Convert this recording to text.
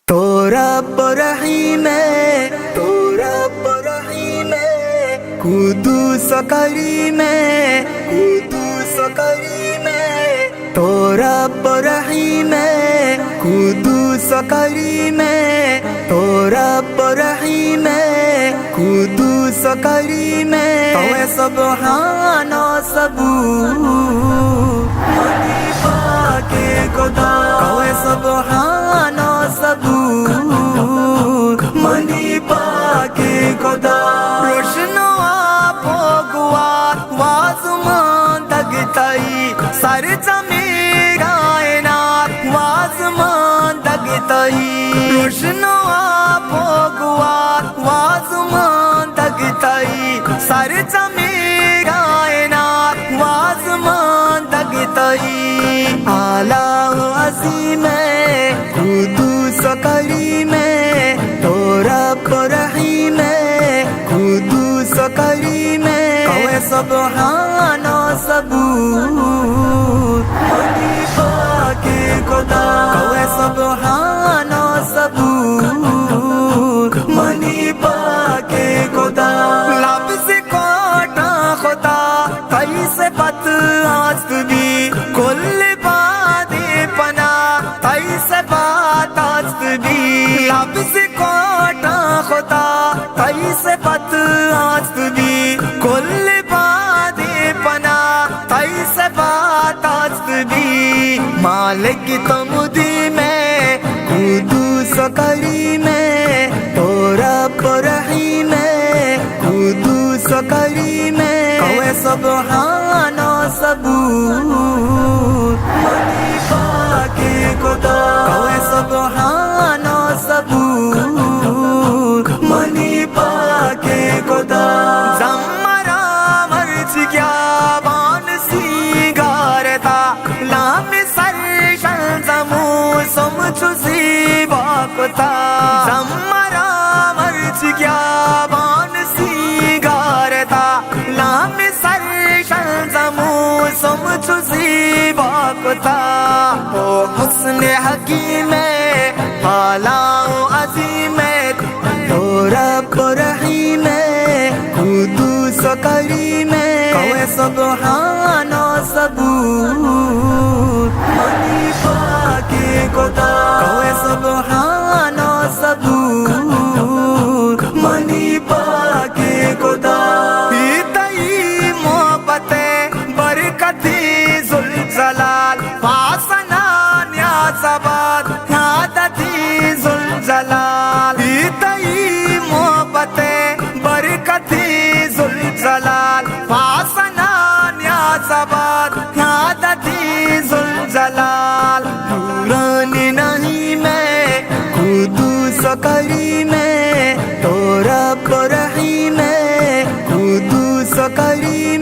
तोरा परही में, तोरा परही में, कूदू सकरी में, कूदू सकरी में, तोरा परही में, कूदू सकरी में, तोरा परही में, कूदू सकरी में, तोए सुब्हानो सबू मनी पाके खुदा, तोए सुब्हानो सबू मनी पाके खुदा, रोशनो भोगवा वाज़मान दगताई सर जमी कायनात वाज़मान दगताई, रोशनो भोगवा वाज़मान दगताई सर जमी कायनात वाज़मान दगताई, आला अज़ीम कूदू सकरी में, तोरा परही में, कूदू सकरी में, कौए सुब्हानो सबू मनी पाके खुदा, कौए सुब्हानो सबू मनी पाके खुदा, लफ्ज़ कोटा खुदा तई से पत आस्त भी कुल बादे पना तई से बात आस्त भी, लफ्ज़ कोटा खुदा तई से पत आस्त भी कुल बादे पना तई से बात आस्त भी, मालिक तमुदी में कूदू सकरी में, तोरा परही में, कूदू सकरी में, कौए सुब्हानो सबू मनी पाके खुदा, कौए सुब्हानो सबू मनी पाके खुदा, जम्मरा मर्ज क्या बान सिंगारता लाम सर शंजमू सुम चुसी बाकुता, जम्मरा मर्ज क्या बान सिंगारता लाम सर शंजमू सुम चुसी बाकुता, ओ हुस्न हकीम आलाओ अज़ीम, तोरा परही में, कूदू सकरी में, कौए सुब्हानो सबू मनी पाके खुदा, कौए सुब्हानो सबू मनी पाके खुदा, तई मोहब्बते बरकती जुल जलाल वासना न्याज़ाबाद यादती जुल जलाल, तई मोहब्बते बरकती जुल जलाल वासना न्याज़ाबाद यादती जुल जलाल, नूरानी नहीं मैं कूदू सकरी में, तोरा परही में, कूदू सकरी